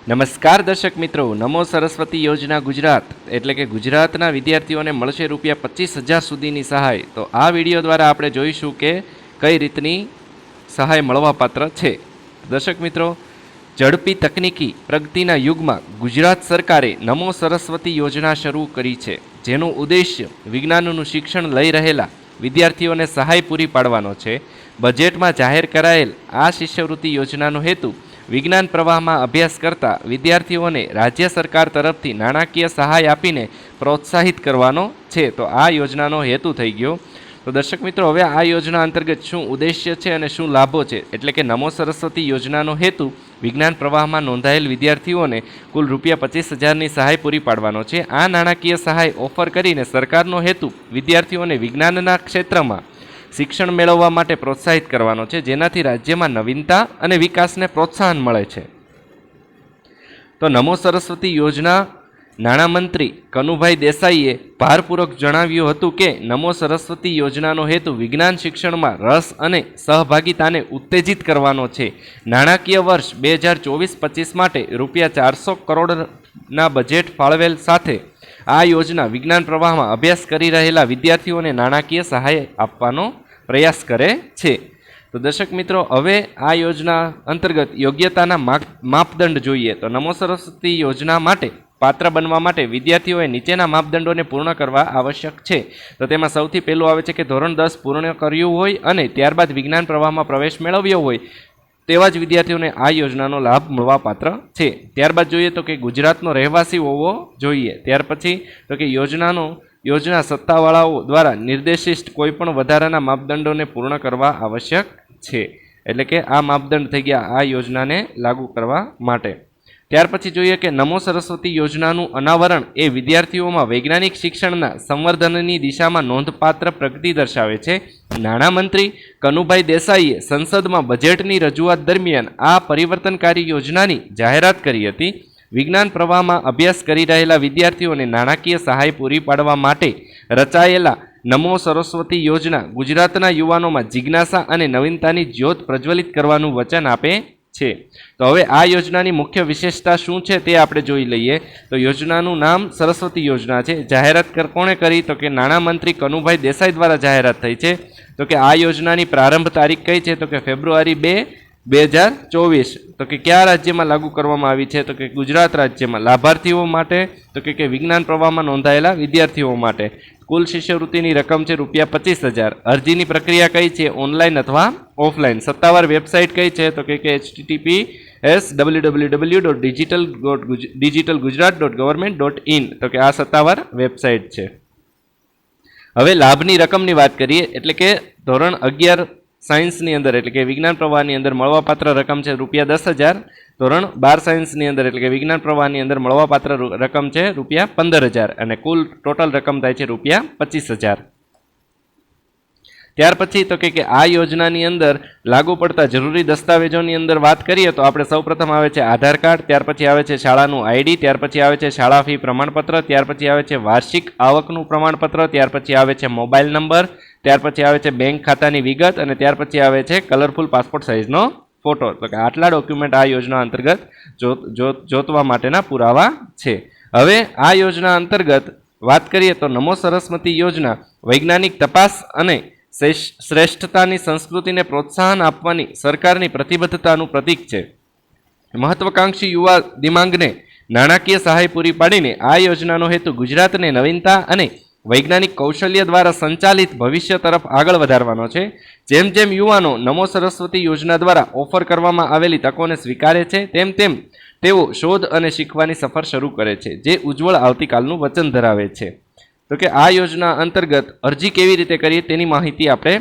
નમસ્કાર દર્શક મિત્રો, નમો સરસ્વતી યોજના ગુજરાત એટલે કે ગુજરાતના વિદ્યાર્થીઓને મળશે ₹25,000 સુધીની સહાય। તો આ વિડીયો દ્વારા આપણે જોઈશું કે કઈ રીતની સહાય મળવાપાત્ર છે। દર્શક મિત્રો, ઝડપી તકનીકી પ્રગતિના યુગમાં ગુજરાત સરકારે નમો સરસ્વતી યોજના શરૂ કરી છે, જેનું ઉદ્દેશ્ય વિજ્ઞાનનું શિક્ષણ લઈ રહેલા વિદ્યાર્થીઓને સહાય પૂરી પાડવાનો છે। બજેટમાં જાહેર કરાયેલ આ શિષ્યવૃત્તિ યોજનાનો હેતુ વિજ્ઞાન પ્રવાહમાં અભ્યાસ કરતા વિદ્યાર્થીઓને રાજ્ય સરકાર તરફથી નાણાકીય સહાય આપીને પ્રોત્સાહિત કરવાનો છે। તો આ યોજનાનો હેતુ થઈ ગયો। તો દર્શક મિત્રો, હવે આ યોજના અંતર્ગત શું ઉદ્દેશ્ય છે અને શું લાભો છે, એટલે કે નમો સરસ્વતી યોજનાનો હેતુ વિજ્ઞાન પ્રવાહમાં નોંધાયેલ વિદ્યાર્થીઓને કુલ ₹25,000ની સહાય પૂરી પાડવાનો છે। આ નાણાકીય સહાય ઓફર કરીને સરકારનો હેતુ વિદ્યાર્થીઓને વિજ્ઞાનના ક્ષેત્રમાં શિક્ષણ મેળવવા માટે પ્રોત્સાહિત કરવાનો છે, જેનાથી રાજ્યમાં નવીનતા અને વિકાસને પ્રોત્સાહન મળે છે। તો નમો સરસ્વતી યોજના નાણામંત્રી કનુભાઈ દેસાઈએ ભારપૂર્વક જણાવ્યું હતું કે નમો સરસ્વતી યોજનાનો હેતુ વિજ્ઞાન શિક્ષણમાં રસ અને સહભાગિતાને ઉત્તેજિત કરવાનો છે। નાણાકીય વર્ષ 2024-25 માટે ₹400 કરોડના બજેટ ફાળવેલ સાથે આ યોજના વિજ્ઞાન પ્રવાહમાં અભ્યાસ કરી રહેલા વિદ્યાર્થીઓને નાણાકીય સહાય આપવાનો પ્રયાસ કરે છે। તો દર્શક મિત્રો, હવે આ યોજના અંતર્ગત યોગ્યતાના માપદંડ જોઈએ તો નમો સરસ્વતી યોજના માટે પાત્ર બનવા માટે વિદ્યાર્થીઓએ નીચેના માપદંડોને પૂર્ણ કરવા આવશ્યક છે। તો તેમાં સૌથી પહેલું આવે છે કે ધોરણ 10 પૂર્ણ કર્યું હોય અને ત્યારબાદ વિજ્ઞાન પ્રવાહમાં પ્રવેશ મેળવ્યો હોય તેવા જ વિદ્યાર્થીઓને આ યોજનાનો લાભ મળવાપાત્ર છે। ત્યારબાદ જોઈએ તો કે ગુજરાતનો રહેવાસી હોવો જોઈએ। ત્યાર પછી તો કે યોજના સત્તાવાળાઓ દ્વારા નિર્દેશિત કોઈપણ વધારાના માપદંડોને પૂર્ણ કરવા આવશ્યક છે, એટલે કે આ માપદંડ થઈ ગયા આ યોજનાને લાગુ કરવા માટે। ત્યાર પછી જોઈએ કે નમો સરસ્વતી યોજનાનું અનાવરણ એ વિદ્યાર્થીઓમાં વૈજ્ઞાનિક શિક્ષણના સંવર્ધનની દિશામાં નોંધપાત્ર પ્રગતિ દર્શાવે છે। નાણામંત્રી કનુભાઈ દેસાઈએ સંસદમાં બજેટની રજૂઆત દરમિયાન આ પરિવર્તનકારી યોજનાની જાહેરાત કરી હતી। વિજ્ઞાન પ્રવાહમાં અભ્યાસ કરી રહેલા વિદ્યાર્થીઓને નાણાકીય સહાય પૂરી પાડવા માટે રચાયેલા નમો સરસ્વતી યોજના ગુજરાતના યુવાનોમાં જિજ્ઞાસા અને નવીનતાની જ્યોત પ્રજ્વલિત કરવાનું વચન આપે છે। તો હવે આ યોજનાની મુખ્ય વિશેષતા શું છે તે આપણે જોઈ લઈએ। તો યોજનાનું નામ સરસ્વતી યોજના છે। જાહેરાત કોણે કરી તો કે નાણામંત્રી કનુભાઈ દેસાઈ દ્વારા જાહેરાત થઈ છે। તો કે આ યોજનાની પ્રારંભ તારીખ કઈ છે તો કે ફેબ્રુઆરી 2, 2024। તો કે કયા રાજ્યમાં લાગુ કરવામાં આવી છે તો કે ગુજરાત રાજ્યમાં। લાભાર્થીઓ માટે તો કે વિજ્ઞાન પ્રવાહમાં નોંધાયેલા વિદ્યાર્થીઓ માટે। કુલ શિષ્યવૃત્તિની રકમ છે ₹25,000। અરજીની પ્રક્રિયા કઈ છે, ઓનલાઈન અથવા ઓફલાઈન। સત્તાવાર વેબસાઇટ કઈ છે તો કે https://www.digitalgujarat.government.in। તો કે આ સત્તાવાર વેબસાઇટ છે। હવે લાભની રકમની વાત કરીએ, એટલે કે ધોરણ 11 સાયન્સની અંદર એટલે કે વિજ્ઞાન પ્રવાહની અંદર મળવાપાત્ર રકમ છે ₹10,000। ધોરણ 12 સાયન્સની અંદર એટલે કે વિજ્ઞાન પ્રવાહની અંદર મળવાપાત્ર રકમ છે ₹15,000 અને કુલ ટોટલ રકમ થાય છે ₹25,000। ત્યાર પછી તો કે આ યોજનાની અંદર લાગુ પડતા જરૂરી દસ્તાવેજોની અંદર વાત કરીએ તો આપણે સૌપ્રથમ આવે છે આધાર કાર્ડ, ત્યાર પછી આવે છે શાળાનું આઈડી, ત્યાર પછી આવે છે શાળા ફી પ્રમાણપત્ર, ત્યાર પછી આવે છે વાર્ષિક આવકનું પ્રમાણપત્ર, ત્યાર પછી આવે છે મોબાઈલ નંબર, ત્યાર પછી આવે છે બેંક ખાતાની વિગત અને ત્યાર પછી આવે છે કલરફુલ પાસપોર્ટ સાઇઝનો ફોટો। તો કે આટલા ડોક્યુમેન્ટ આ યોજના અંતર્ગત જોતવા માટેના પુરાવા છે। હવે આ યોજના અંતર્ગત વાત કરીએ તો નમો સરસ્વતી યોજના વૈજ્ઞાનિક તપાસ અને શ્રેષ્ઠતાની સંસ્કૃતિને પ્રોત્સાહન આપવાની સરકારની પ્રતિબદ્ધતાનું પ્રતીક છે। મહત્વાકાંક્ષી યુવા દિમાંગને નાણાકીય સહાય પૂરી પાડીને આ યોજનાનો હેતુ ગુજરાતને નવીનતા અને વૈજ્ઞાનિક કૌશલ્ય દ્વારા સંચાલિત ભવિષ્ય તરફ આગળ વધારવાનો છે। જેમ જેમ યુવાનો નમો સરસ્વતી યોજના દ્વારા ઓફર કરવામાં આવેલી તકોને સ્વીકારે છે તેમ તેમ તેઓ શોધ અને શીખવાની સફર શરૂ કરે છે, જે ઉજ્જવળ આવતીકાલનું વચન ધરાવે છે। તો કે આ યોજના અંતર્ગત અરજી કેવી રીતે કરીએ તેની માહિતી આપણે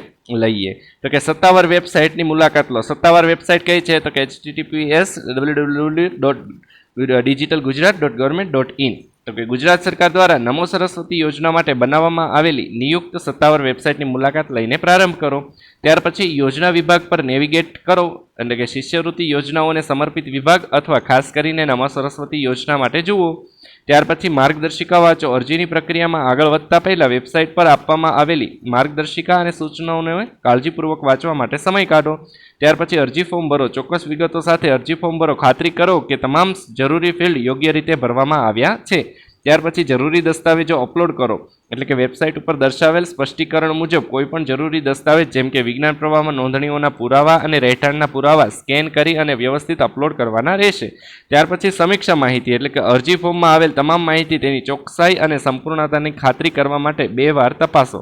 લઈએ। તો કે સત્તાવાર વેબસાઇટની મુલાકાત લો। સત્તાવાર વેબસાઇટ કઈ છે તો કે https://www.digitalgujarat.government.in। તો કે ગુજરાત સરકાર દ્વારા નમો સરસ્વતી યોજના માટે બનાવવામાં આવેલી નિયુક્ત સત્તાવાર વેબસાઇટની મુલાકાત લઈને પ્રારંભ કરો। ત્યાર પછી યોજના વિભાગ પર નેવિગેટ કરો, એટલે કે શિષ્યવૃત્તિ યોજનાઓને સમર્પિત વિભાગ અથવા ખાસ કરીને નમો સરસ્વતી યોજના માટે જુઓ। ત્યાર પછી માર્ગદર્શિકા વાંચો. અરજીની પ્રક્રિયામાં આગળ વધતા પહેલાં વેબસાઇટ પર આપવામાં આવેલી માર્ગદર્શિકા અને સૂચનાઓને કાળજીપૂર્વક વાંચવા માટે સમય કાઢો. ત્યાર પછી અરજી ફોર્મ ભરો. ચોક્કસ વિગતો સાથે અરજી ફોર્મ ભરો. ખાતરી કરો કે તમામ જરૂરી ફિલ્ડ યોગ્ય રીતે ભરવામાં આવ્યા છે. ત્યાર પછી જરૂરી દસ્તાવેજો અપલોડ કરો. એટલે કે વેબસાઇટ ઉપર દર્શાવેલ સ્પષ્ટીકરણ મુજબ કોઈપણ જરૂરી દસ્તાવેજ જેમ કે વિજ્ઞાન પ્રવાહમાં નોંધણીઓના પુરાવા અને રહેઠાણના પુરાવા સ્કેન કરી અને વ્યવસ્થિત અપલોડ કરવાના રહેશે. ત્યાર પછી સમીક્ષા માહિતી એટલે કે અરજી ફોર્મમાં આવેલ તમામ માહિતી તેની ચોકસાઈ અને સંપૂર્ણતાની ખાતરી કરવા માટે 2 વાર તપાસો.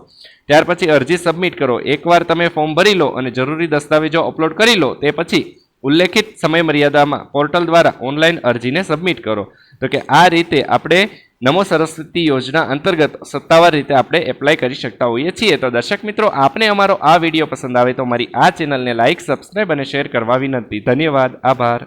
ત્યાર પછી અરજી સબમિટ કરો. એકવાર તમે ફોર્મ ભરી લો અને જરૂરી દસ્તાવેજો અપલોડ કરી લો તે પછી ઉલ્લેખિત સમયમર્યાદામાં પોર્ટલ દ્વારા ઓનલાઈન અરજીને સબમિટ કરો. તો કે આ રીતે આપણે નમો સરસ્વતી યોજના અંતર્ગત સત્તાવાર રીતે આપણે એપ્લાય કરી શકતા હોઈએ છીએ. તો દર્શક મિત્રો, આપને અમારો આ વિડીયો પસંદ આવે તો મારી આ ચેનલને લાઇક, સબસ્ક્રાઇબ અને શેર કરવા વિનંતી. ધન્યવાદ. આભાર.